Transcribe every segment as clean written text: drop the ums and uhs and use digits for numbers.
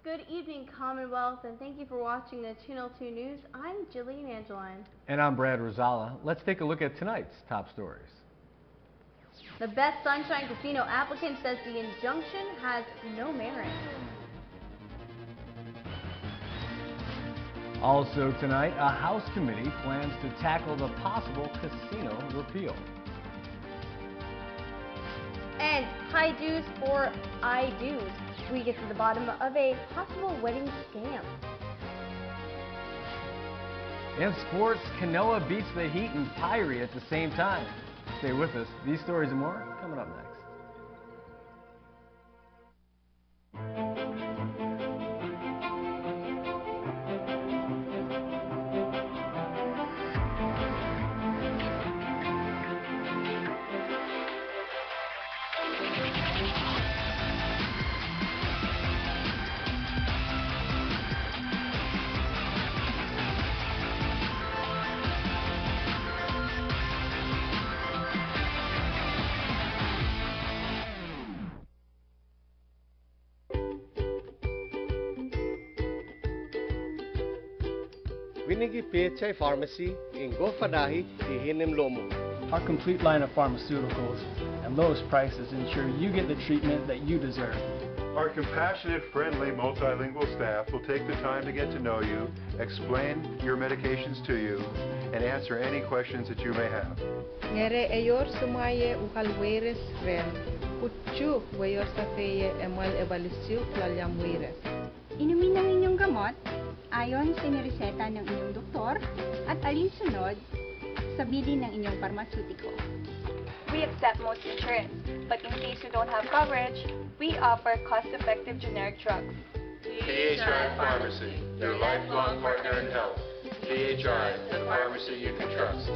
Good evening, Commonwealth, and thank you for watching the Channel 2 News. I'm Jillian Angeline. And I'm Brad Rosala. Let's take a look at tonight's top stories. The Best Sunshine Casino applicant says the injunction has no merit. Also tonight, a House committee plans to tackle the possible casino repeal. And high dues for I do's. We get to the bottom of a possible wedding scam. In sports, Canoa beats the Heat and Pyrie at the same time. Stay with us. These stories and more coming up next. Vinigi PHI Pharmacy in Gofadahi, Tinian Lomo. Our complete line of pharmaceuticals and lowest prices ensure you get the treatment that you deserve. Our compassionate, friendly, multilingual staff will take the time to get to know you, explain your medications to you, and answer any questions that you may have. Ngere eyor sumaye ukalweres ren, kutsu wayor safeye emal ebalisiu lalyamweres. Inumin ang inyong gamot ayon sa inireseta ng inyong doktor at alinsunod sa bilin ng inyong parmasutiko. We accept most insurance, but in case you don't have coverage, we offer cost-effective generic drugs. PHI Pharmacy, your lifelong partner in health. PHI, the pharmacy you can trust.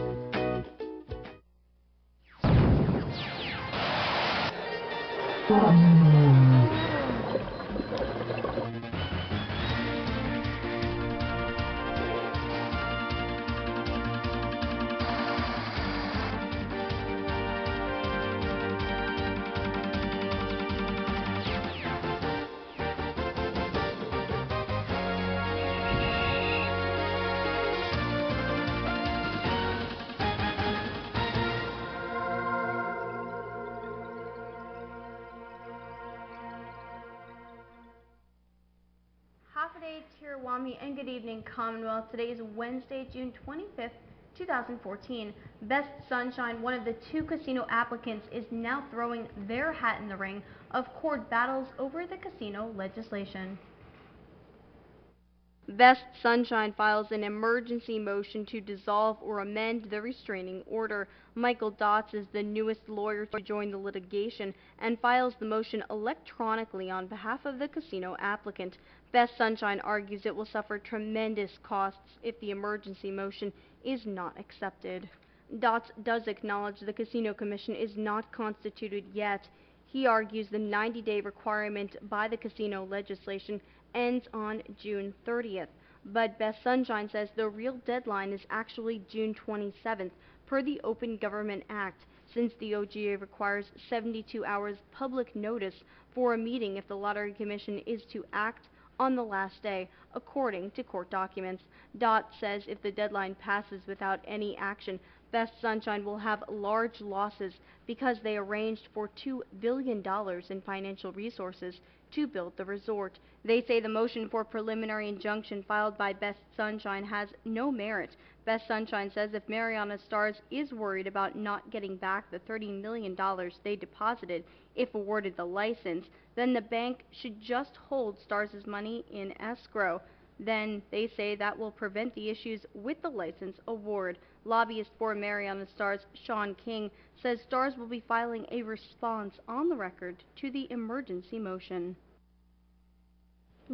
Hafaday, Tirawami, and good evening, Commonwealth. Today is Wednesday, June 25th, 2014. Best Sunshine, one of the two casino applicants, is now throwing their hat in the ring of court battles over the casino legislation. Best Sunshine files an emergency motion to dissolve or amend the restraining order. Michael Dotz is the newest lawyer to join the litigation and files the motion electronically on behalf of the casino applicant. Best Sunshine argues it will suffer tremendous costs if the emergency motion is not accepted. Dotz does acknowledge the Casino Commission is not constituted yet. He argues the 90-day requirement by the casino legislation ends on June 30th, but Best Sunshine says the real deadline is actually June 27th per the Open Government Act, since the OGA requires 72 hours public notice for a meeting if the Lottery Commission is to act on the last day, according to court documents. Dot says if the deadline passes without any action, Best Sunshine will have large losses because they arranged for $2 billion in financial resources to build the resort. They say the motion for preliminary injunction filed by Best Sunshine has no merit. Best Sunshine says if Mariana Stars is worried about not getting back the $30 million they deposited if awarded the license, then the bank should just hold Stars' money in escrow. Then they say that will prevent the issues with the license award. Lobbyist for Mariana Stars, Sean King, says Stars will be filing a response on the record to the emergency motion.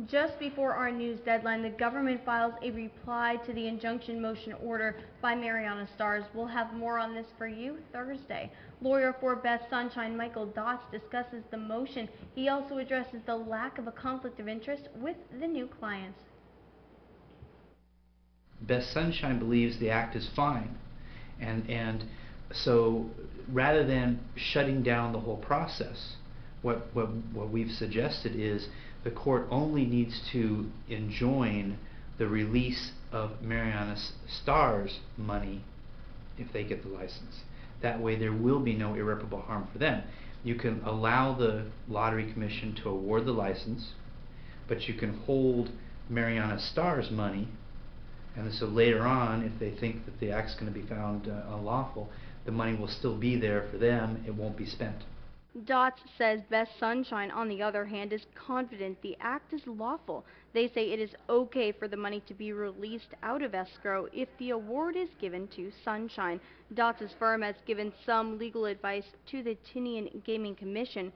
Just before our news deadline, the government files a reply to the injunction motion order by Mariana Stars. We'll have more on this for you Thursday. Lawyer for Best Sunshine, Michael Dotz, discusses the motion. He also addresses the lack of a conflict of interest with the new clients. Best Sunshine believes the act is fine, and so rather than shutting down the whole process, what we've suggested is the court only needs to enjoin the release of Mariana Star's money if they get the license. That way there will be no irreparable harm for them. You can allow the Lottery Commission to award the license, but you can hold Mariana Star's money, and so later on, if they think that the act's going to be found unlawful, the money will still be there for them, it won't be spent. Dots says Best Sunshine, on the other hand, is confident the act is lawful. They say it is okay for the money to be released out of escrow if the award is given to Sunshine. Dots' firm has given some legal advice to the Tinian Gaming Commission,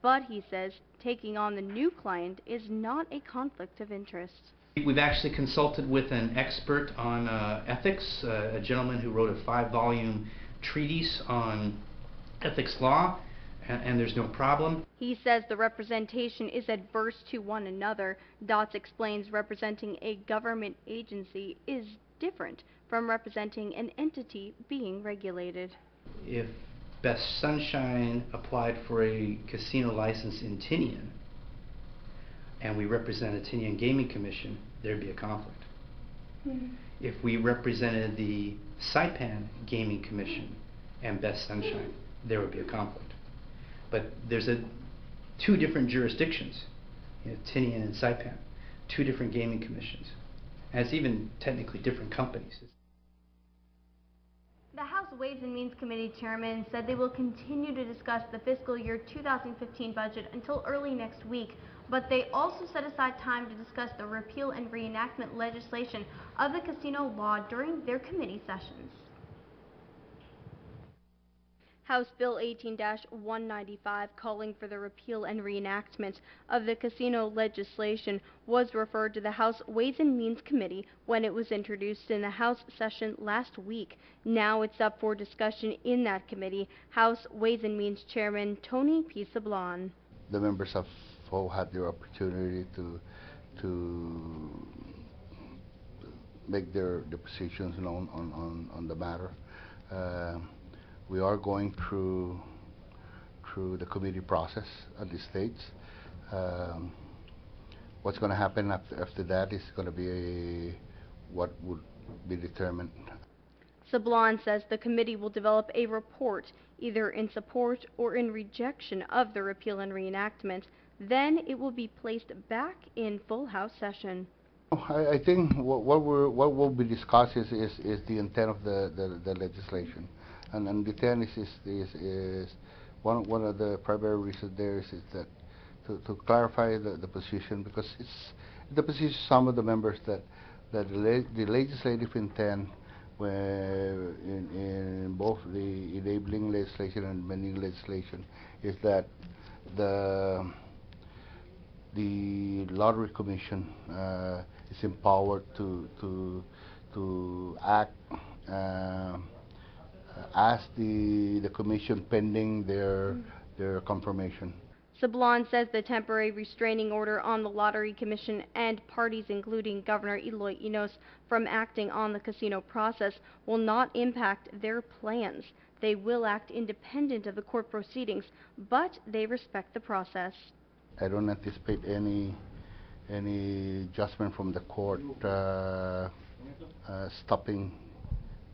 but he says taking on the new client is not a conflict of interest. We've actually consulted with an expert on ethics, a gentleman who wrote a 5-volume treatise on ethics law, and there's no problem. He says the representation is adverse to one another. Dots explains representing a government agency is different from representing an entity being regulated. If Best Sunshine applied for a casino license in Tinian, and we represent a Tinian Gaming Commission, there'd be a conflict. If we represented the Saipan Gaming Commission and Best Sunshine, there would be a conflict. But there's two different jurisdictions, Tinian and Saipan, two different gaming commissions, and it's even technically different companies. The House Ways and Means Committee chairman said they will continue to discuss the fiscal year 2015 budget until early next week, but they also set aside time to discuss the repeal and reenactment legislation of the casino law during their committee sessions. House Bill 18-195, calling for the repeal and reenactment of the casino legislation, was referred to the House Ways and Means Committee when it was introduced in the House session last week. Now it's up for discussion in that committee. House Ways and Means Chairman Tony P. Sablan. The members have all had the opportunity to make their positions known on the matter. We are going through the committee process at this stage. What's going to happen after that is going to be what would be determined. Sablan says the committee will develop a report either in support or in rejection of the repeal and reenactment. Then it will be placed back in full House session. I think what will be discussed is the intent of the legislation. And the intent is one of the primary reasons there is that to clarify the position, because it's the position of some of the members that the legislative intent in both the enabling legislation and amending legislation is that the Lottery Commission is empowered to act as the commission pending their confirmation. Sablan says the temporary restraining order on the Lottery Commission and parties, including Governor Eloy Enos, from acting on the casino process will not impact their plans. They will act independent of the court proceedings, but they respect the process. I don't anticipate any judgment from the court stopping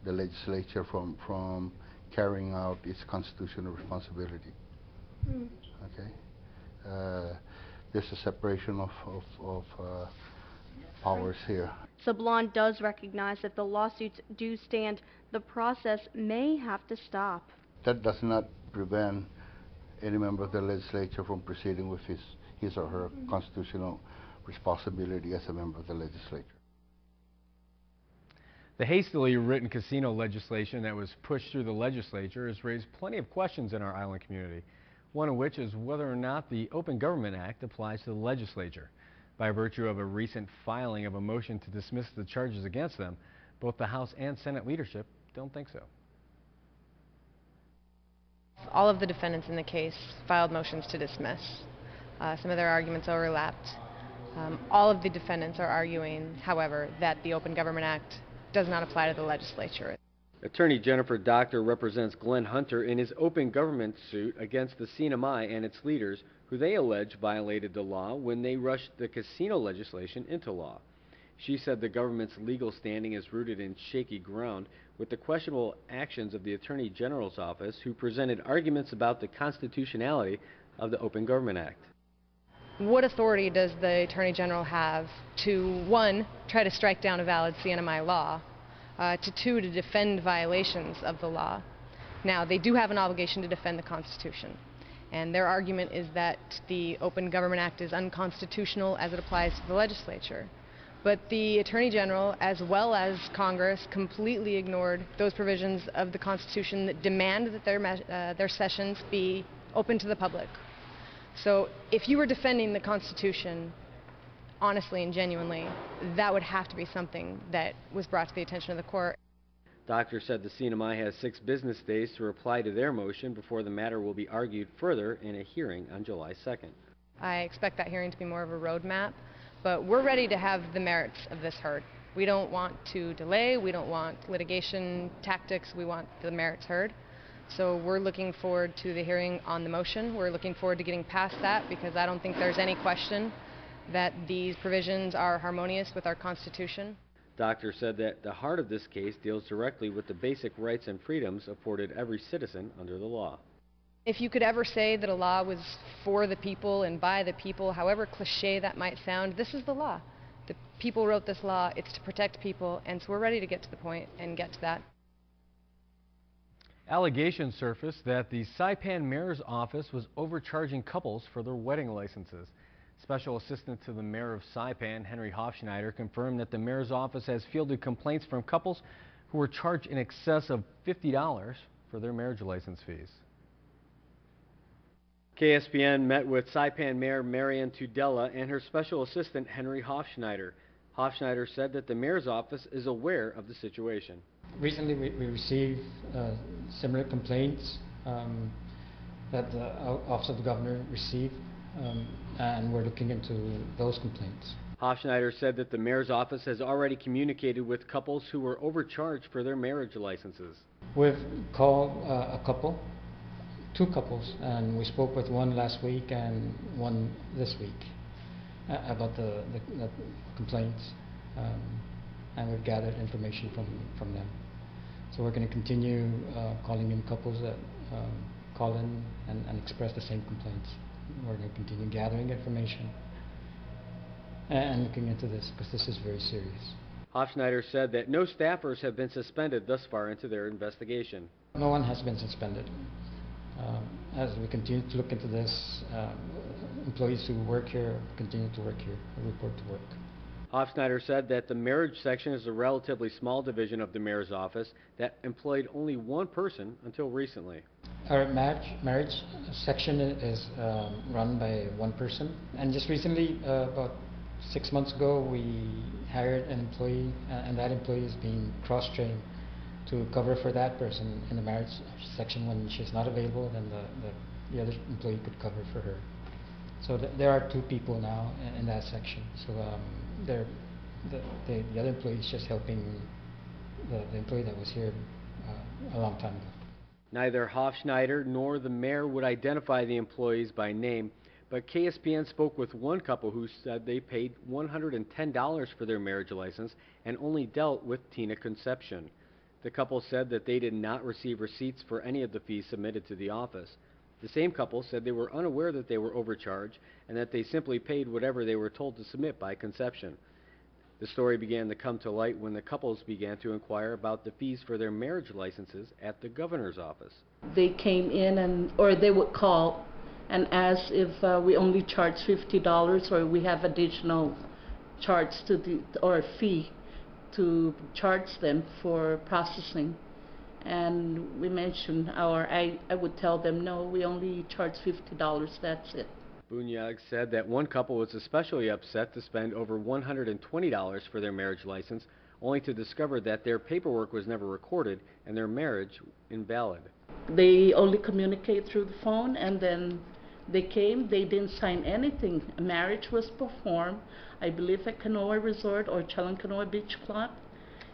the legislature from carrying out its constitutional responsibility. Okay, there's a separation of powers here. Sablan does recognize that the lawsuits do stand. The process may have to stop. That does not prevent any member of the legislature from proceeding with his or her constitutional responsibility as a member of the legislature. The hastily written casino legislation that was pushed through the legislature has raised plenty of questions in our island community, one of which is whether or not the Open Government Act applies to the legislature. By virtue of a recent filing of a motion to dismiss the charges against them, both the House and Senate leadership don't think so. All of the defendants in the case filed motions to dismiss. Some of their arguments overlapped. All of the defendants are arguing, however, that the Open Government Act does not apply to the legislature. Attorney Jennifer Doctor represents Glenn Hunter in his open government suit against the CNMI and its leaders, who they allege violated the law when they rushed the casino legislation into law. She said the government's legal standing is rooted in shaky ground, with the questionable actions of the Attorney General's office, who presented arguments about the constitutionality of the Open Government Act. What authority does the Attorney General have to, one, try to strike down a valid CNMI law, to two, to defend violations of the law? Now, they do have an obligation to defend the Constitution, and their argument is that the Open Government Act is unconstitutional as it applies to the legislature. But the Attorney General, as well as Congress, completely ignored those provisions of the Constitution that demand that their sessions be open to the public. So if you were defending the Constitution honestly and genuinely, that would have to be something that was brought to the attention of the court. Doctor said the CNMI has 6 business days to reply to their motion before the matter will be argued further in a hearing on July 2nd. I expect that hearing to be more of a roadmap, but we're ready to have the merits of this heard. We don't want to delay, we don't want litigation tactics, we want the merits heard. So we're looking forward to the hearing on the motion. We're looking forward to getting past that, because I don't think there's any question that these provisions are harmonious with our Constitution. Doctor said that the heart of this case deals directly with the basic rights and freedoms afforded every citizen under the law. If you could ever say that a law was for the people and by the people, however cliche that might sound, this is the law. The people wrote this law, it's to protect people, and so we're ready to get to the point and get to that. Allegations surfaced that the Saipan mayor's office was overcharging couples for their wedding licenses. Special Assistant to the Mayor of Saipan, Henry Hofschneider, confirmed that the mayor's office has fielded complaints from couples who were charged in excess of $50 for their marriage license fees. KSPN met with Saipan Mayor Marian Tudela and her Special Assistant Henry Hofschneider. Hofschneider said that the mayor's office is aware of the situation. Recently we received similar complaints that the Office of the Governor received, and we're looking into those complaints. Hofschneider said that the mayor's office has already communicated with couples who were overcharged for their marriage licenses. We've called two couples, and we spoke with one last week and one this week about the complaints, and we've gathered information from them. So we're going to continue calling in couples that call in and express the same complaints. We're going to continue gathering information and looking into this, because this is very serious. Hofschneider said that no staffers have been suspended thus far into their investigation. No one has been suspended. As we continue to look into this, employees who work here continue to work here, report to work. Hofschneider said that the marriage section is a relatively small division of the mayor's office that employed only one person until recently. Our marriage section is run by one person, and just recently, about 6 months ago, we hired an employee, and that employee is being cross-trained to cover for that person in the marriage section. When she's not available, then the other employee could cover for her. So there are 2 people now in that section. So the other employee is just helping the employee that was here a long time ago. Neither Hofschneider nor the mayor would identify the employees by name, but KSPN spoke with one couple who said they paid $110 for their marriage license and only dealt with Tina Conception. The couple said that they did not receive receipts for any of the fees submitted to the office. The same couple said they were unaware that they were overcharged and that they simply paid whatever they were told to submit by Conception. The story began to come to light when the couples began to inquire about the fees for their marriage licenses at the governor's office. They came in or they would call and ask if we only charge $50 or we have additional charge or fee to charge them for processing. And we mentioned I would tell them, no, we only charge $50, that's it. Bunyag said that one couple was especially upset to spend over $120 for their marriage license, only to discover that their paperwork was never recorded and their marriage invalid. They only communicate through the phone, and then they came, they didn't sign anything. A marriage was performed, I believe at Kanoa Resort or Chalankanoa Beach Club,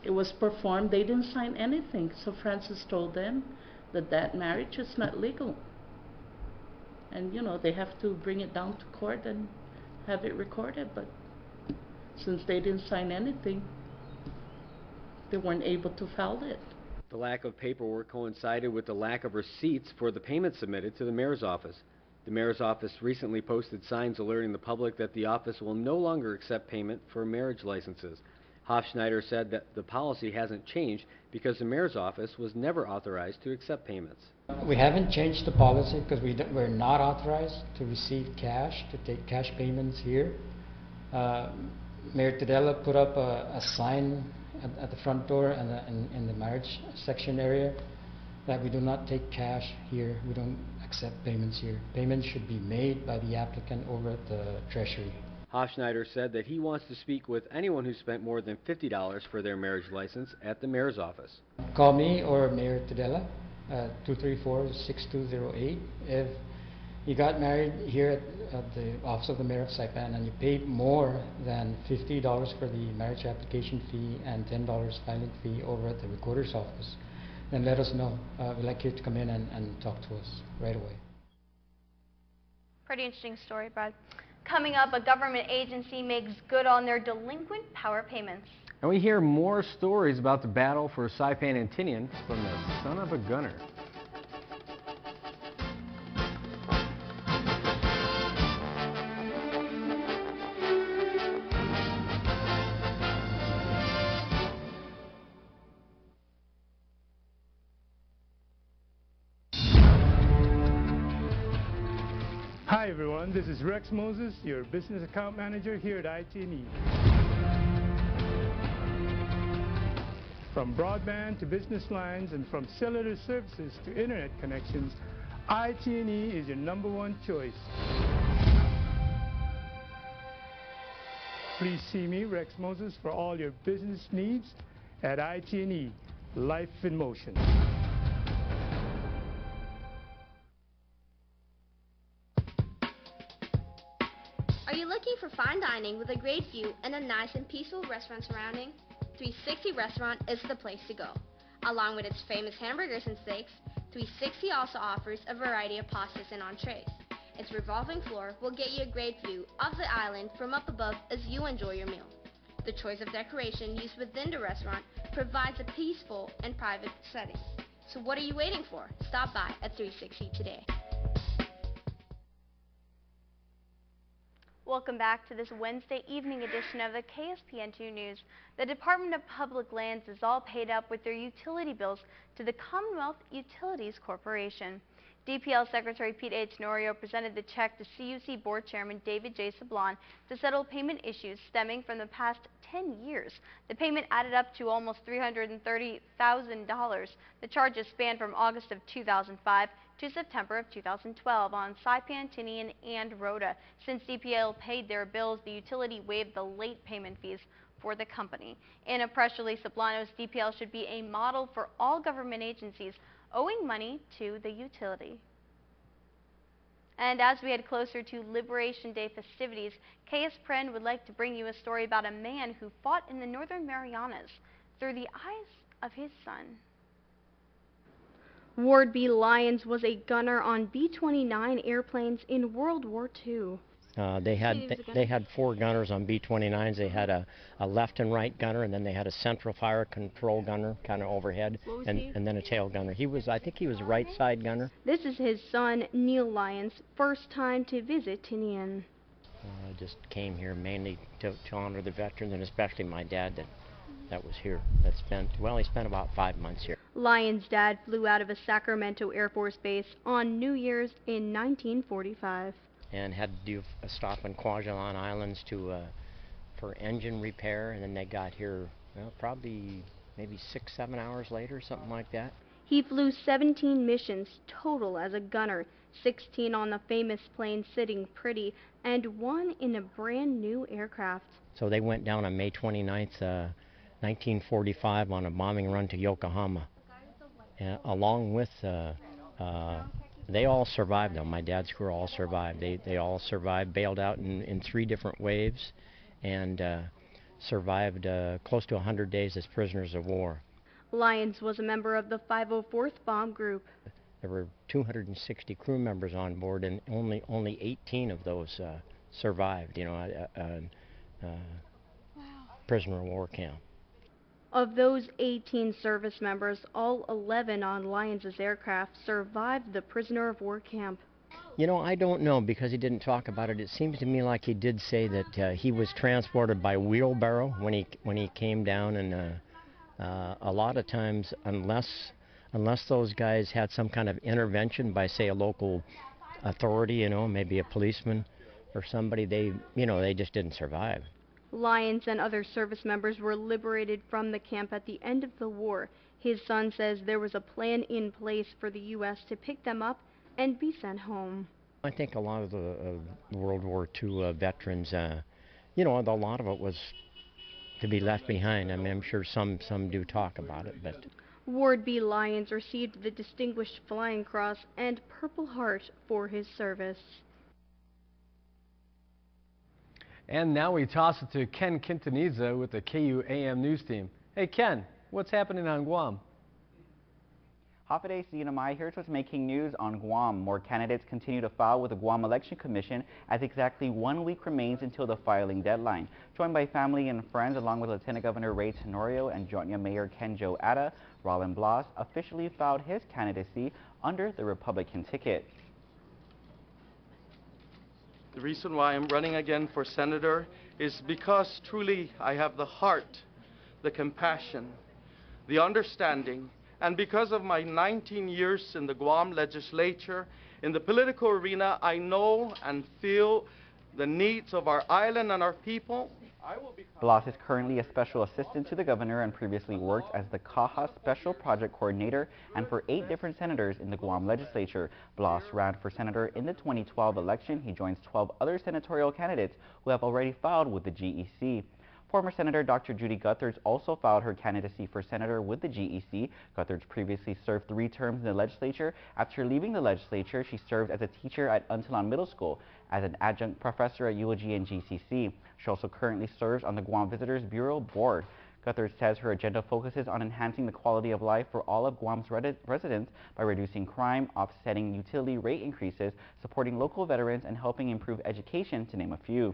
It was performed, they didn't sign anything. So Francis told them that that marriage is not legal. And you know, they have to bring it down to court and have it recorded, but since they didn't sign anything, they weren't able to file it. The lack of paperwork coincided with the lack of receipts for the payments submitted to the mayor's office. The mayor's office recently posted signs alerting the public that the office will no longer accept payment for marriage licenses. Hofschneider said that the policy hasn't changed because the mayor's office was never authorized to accept payments. We haven't changed the policy because we're not authorized to receive cash, to take cash payments here. Mayor Tudela put up a sign at the front door and in the marriage section area that we do not take cash here. We don't accept payments here. Payments should be made by the applicant over at the Treasury. Hofschneider said that he wants to speak with anyone who spent more than $50 for their marriage license at the mayor's office. Call me or Mayor Tudela at 234-6208. If you got married here at the office of the mayor of Saipan and you paid more than $50 for the marriage application fee and $10 filing fee over at the recorder's office, then let us know. We'd like you to come in and talk to us right away. Pretty interesting story, Brad. Coming up, a government agency makes good on their delinquent power payments. And we hear more stories about the battle for Saipan and Tinian from the son of a gunner. Hi everyone, this is Rex Moses, your business account manager here at IT&E. From broadband to business lines and from cellular services to internet connections, IT&E is your #1 choice. Please see me, Rex Moses, for all your business needs at IT&E, Life in Motion. Are you looking for fine dining with a great view and a nice and peaceful restaurant surrounding? 360 Restaurant is the place to go. Along with its famous hamburgers and steaks, 360 also offers a variety of pastas and entrees. Its revolving floor will get you a great view of the island from up above as you enjoy your meal. The choice of decoration used within the restaurant provides a peaceful and private setting. So what are you waiting for? Stop by at 360 today. Welcome back to this Wednesday evening edition of the KSPN2 News. The Department of Public Lands is all paid up with their utility bills to the Commonwealth Utilities Corporation. DPL Secretary Pete A. Tenorio presented the check to CUC Board Chairman David J. Sablon to settle payment issues stemming from the past 10 years. The payment added up to almost $330,000. The charges span from August of 2005 to September of 2012 on Saipan, Tinian, and Rhoda. Since DPL paid their bills, the utility waived the late payment fees for the company. In a press release, Sablon knows DPL should be a model for all government agencies owing money to the utility. And as we head closer to Liberation Day festivities, KSPN would like to bring you a story about a man who fought in the Northern Marianas through the eyes of his son. Ward B. Lyons was a gunner on B-29 airplanes in World War II. They had 4 gunners on B-29s. They had a left and right gunner, and then they had a central fire control gunner kind of overhead, and then a tail gunner. I think he was a right side gunner. This is his son, Neil Lyons' first time to visit Tinian. Just came here mainly to honor the veterans, and especially my dad that was here. He spent about 5 months here. Lyons' dad flew out of a Sacramento Air Force base on New Year's in 1945. And had to do a stop in Kwajalein Islands for engine repair, and then they got here probably maybe 6-7 hours later, something like that. He flew 17 missions total as a gunner, 16 on the famous plane Sitting Pretty, and 1 in a brand new aircraft. So they went down on May 29th, 1945 on a bombing run to Yokohama, along with they all survived though. My dad's crew all survived. They all survived, bailed out in 3 different waves, and survived close to 100 days as prisoners of war. Lyons was a member of the 504th Bomb Group. There were 260 crew members on board, and only 18 of those survived, you know, prisoner of war camp. Of those 18 service members, all 11 on Lyons' aircraft survived the prisoner of war camp. You know, I don't know because he didn't talk about it. It seems to me like he did say that he was transported by wheelbarrow when he came down, and a lot of times, unless those guys had some kind of intervention by, say, a local authority, you know, maybe a policeman or somebody, they just didn't survive. Lyons and other service members were liberated from the camp at the end of the war. His son says there was a plan in place for the U.S. to pick them up and be sent home. I think a lot of the World War II veterans, you know, a lot of it was to be left behind. I mean, I'm sure some do talk about it, but... Ward B. Lyons received the Distinguished Flying Cross and Purple Heart for his service. And now we toss it to Ken Quintanilla with the KU AM News team. Hey Ken, what's happening on Guam? Hafaday CNMI, here's what's making news on Guam. More candidates continue to file with the Guam Election Commission as exactly 1 week remains until the filing deadline. Joined by family and friends along with Lieutenant Governor Ray Tenorio and Joint Mayor Kenjo Atta, Roland Blas officially filed his candidacy under the Republican ticket. The reason why I'm running again for senator is because truly I have the heart, the compassion, the understanding, and because of my 19 years in the Guam legislature, in the political arena, I know and feel the needs of our island and our people. Blas is currently a special assistant to the governor and previously worked as the CAHA Special Project Coordinator and for 8 different senators in the Guam legislature. Blas ran for senator in the 2012 election. He joins 12 other senatorial candidates who have already filed with the GEC. Former Senator Dr. Judy Gutherz also filed her candidacy for senator with the GEC. Gutherz previously served 3 terms in the legislature. After leaving the legislature, she served as a teacher at Untilan Middle School, as an adjunct professor at UOG and GCC. She also currently serves on the Guam Visitors Bureau Board. Gutherz says her agenda focuses on enhancing the quality of life for all of Guam's residents by reducing crime, offsetting utility rate increases, supporting local veterans, and helping improve education, to name a few.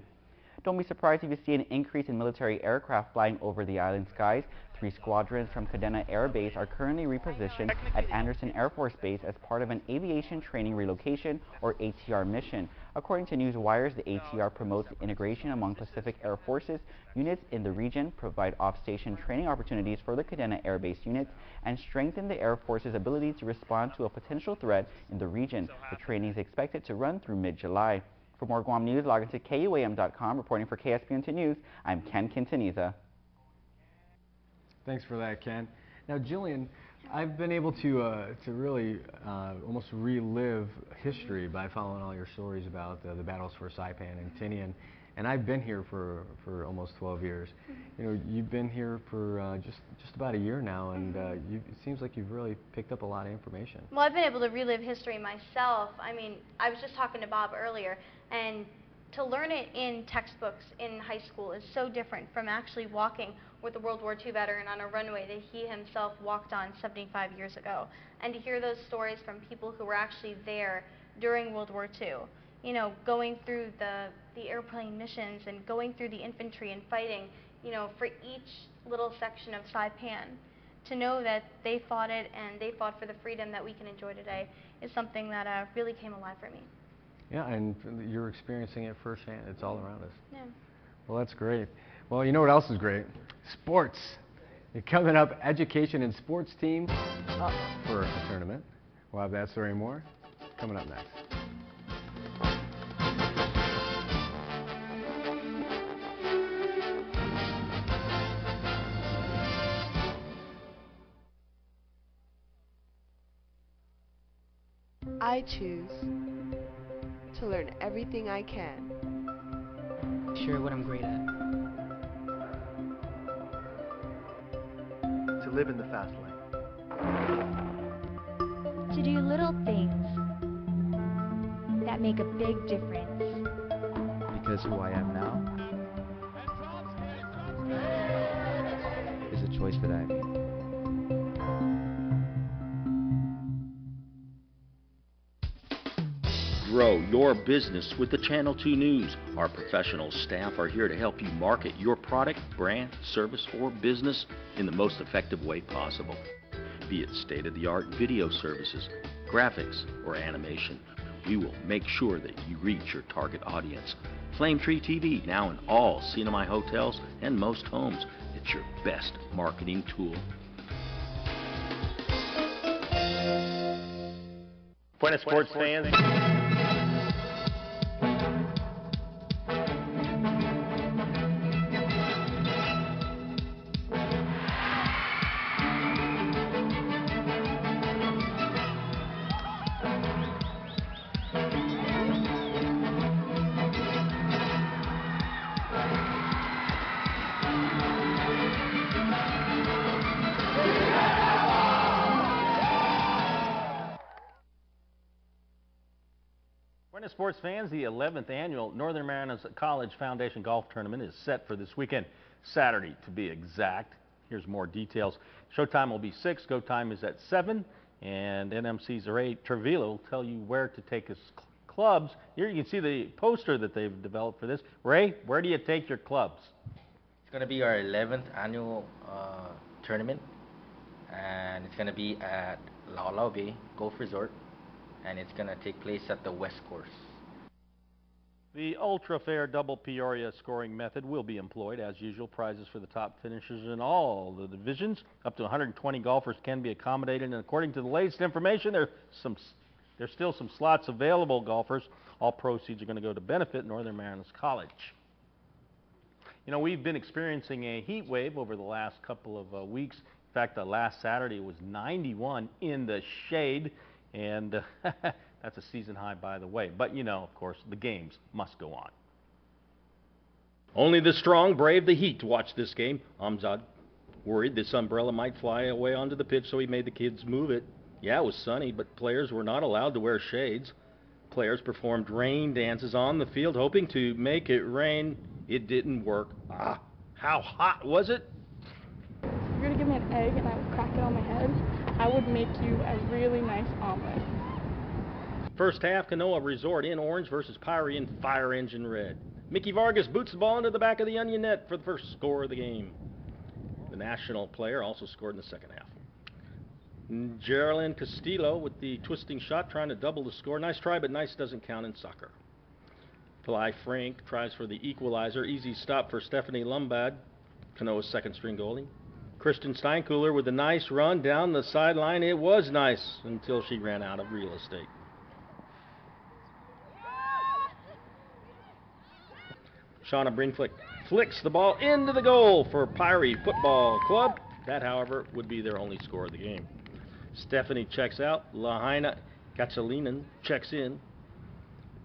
Don't be surprised if you see an increase in military aircraft flying over the island skies. 3 squadrons from Cadena Air Base are currently repositioned at Anderson Air Force Base as part of an aviation training relocation, or ATR, mission. According to Newswires, the ATR promotes integration among Pacific Air Forces units in the region, provide off-station training opportunities for the Cadena Air Base units, and strengthen the Air Force's ability to respond to a potential threat in the region. The training is expected to run through mid-July. For more Guam news, log into KUAM.com. Reporting for KSPN2 News, I'm Ken Quintanilla. Thanks for that, Ken. Now, Jillian, I've been able to really almost relive history by following all your stories about the battles for Saipan and Tinian. And I've been here for almost 12 years. You know, you've been here for just about a year now, and it seems like you've really picked up a lot of information. Well, I've been able to relive history myself. I mean, I was just talking to Bob earlier, and to learn it in textbooks in high school is so different from actually walking with a World War II veteran on a runway that he himself walked on 75 years ago. And to hear those stories from people who were actually there during World War II, you know, going through the airplane missions and going through the infantry and fighting, you know, for each little section of Saipan, to know that they fought it and they fought for the freedom that we can enjoy today is something that really came alive for me. Yeah, and you're experiencing it firsthand. It's all around us. Yeah. Well, that's great. Well, you know what else is great? Sports. Coming up, education and sports team up for a tournament. We'll have that story and more coming up next. I choose to learn everything I can. Share what I'm great at. To live in the fast lane. To do little things that make a big difference. Because who I am now voice for that. Grow your business with the Channel 2 News. Our professional staff are here to help you market your product, brand, service, or business in the most effective way possible. Be it state-of-the-art video services, graphics, or animation, we will make sure that you reach your target audience. Flame Tree TV, now in all CNMI hotels and most homes. It's your best marketing tool. Buenas sports fans. Sports fans, the 11th annual Northern Marianas College Foundation Golf Tournament is set for this weekend, Saturday to be exact. Here's more details. Showtime will be 6, go time is at 7, and NMC's Ray Trevilo will tell you where to take his clubs. Here you can see the poster that they've developed for this. Ray, where do you take your clubs? It's going to be our 11th annual tournament, and it's going to be at Laulau Bay Golf Resort, and it's going to take place at the West Course. The ultra-fair double Peoria scoring method will be employed. As usual, prizes for the top finishers in all the divisions. Up to 120 golfers can be accommodated, and according to the latest information, there's still some slots available, golfers. All proceeds are going to go to benefit Northern Marianas College. You know, we've been experiencing a heat wave over the last couple of weeks. In fact, last Saturday was 91 in the shade, and that's a season high, by the way. But, you know, of course, the games must go on. Only the strong brave the heat to watch this game. Amzad worried this umbrella might fly away onto the pitch, so he made the kids move it. Yeah, it was sunny, but players were not allowed to wear shades. Players performed rain dances on the field, hoping to make it rain. It didn't work. Ah, how hot was it? If you're gonna give me an egg and I would crack it on my head, I would make you a really nice omelet. First half, Kanoa Resort in orange versus Pyrie in fire engine red. Mickey Vargas boots the ball into the back of the onion net for the first score of the game. The national player also scored in the second half. Geraldine Castillo with the twisting shot, trying to double the score. Nice try, but nice doesn't count in soccer. Pillai Frank tries for the equalizer. Easy stop for Stephanie Lumbad, Kanoa's second string goalie. Kristen Steinkuhler with a nice run down the sideline. It was nice until she ran out of real estate. Shauna Brinflick flicks the ball into the goal for Pyrie Football Club. That, however, would be their only score of the game. Stephanie checks out. Lahaina Katsalinen checks in.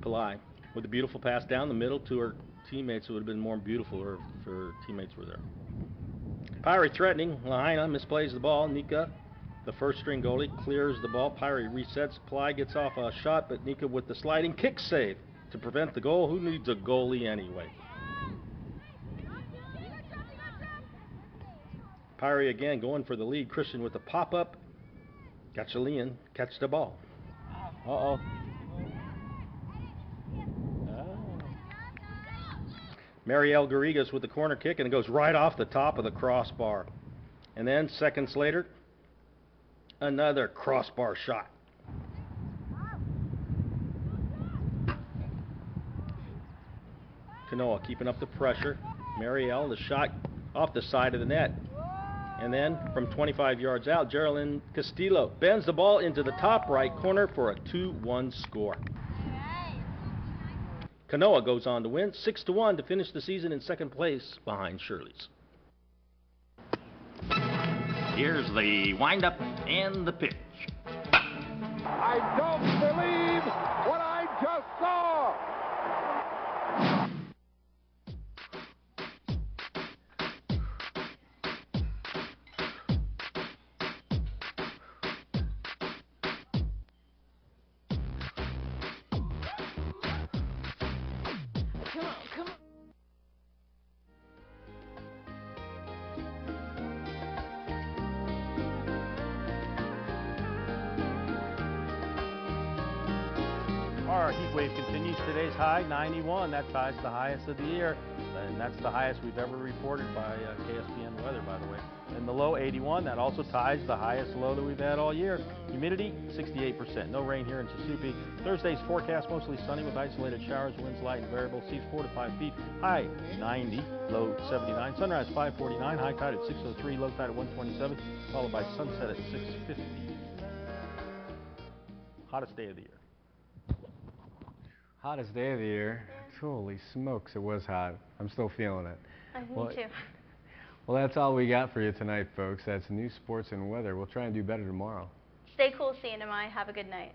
Pillai with a beautiful pass down the middle to her teammates. It would have been more beautiful if her teammates were there. Pyrie threatening. Lahaina misplays the ball. Nika, the first string goalie, clears the ball. Pyrie resets. Pillai gets off a shot, but Nika with the sliding kick save to prevent the goal. Who needs a goalie anyway? Pyrie again going for the lead. Christian with the pop-up. Gatchalian catch the ball. Uh-oh. Marielle Garrigas with the corner kick, and it goes right off the top of the crossbar. And then seconds later, another crossbar shot. Kanoa keeping up the pressure. Marielle, the shot off the side of the net. And then from 25 yards out, Geraldine Castillo bends the ball into the top right corner for a 2-1 score. Kanoa goes on to win 6-1 to finish the season in second place behind Shirley's. Here's the windup and the pitch. I don't believe what I just saw. Our heat wave continues. Today's high, 91. That ties the highest of the year. And that's the highest we've ever reported by KSPN weather, by the way. And the low, 81. That also ties the highest low that we've had all year. Humidity, 68%. No rain here in Susupe. Thursday's forecast, mostly sunny with isolated showers. Winds light and variable. Seas 4 to 5 feet. High, 90. Low, 79. Sunrise, 5:49. High tide at 6:03. Low tide at 1:27. Followed by sunset at 6:50. Hottest day of the year. Hottest day of the year. Holy smokes, it was hot. I'm still feeling it. Me too. Well, that's all we got for you tonight, folks. That's news, sports, and weather. We'll try and do better tomorrow. Stay cool, CNMI. Have a good night.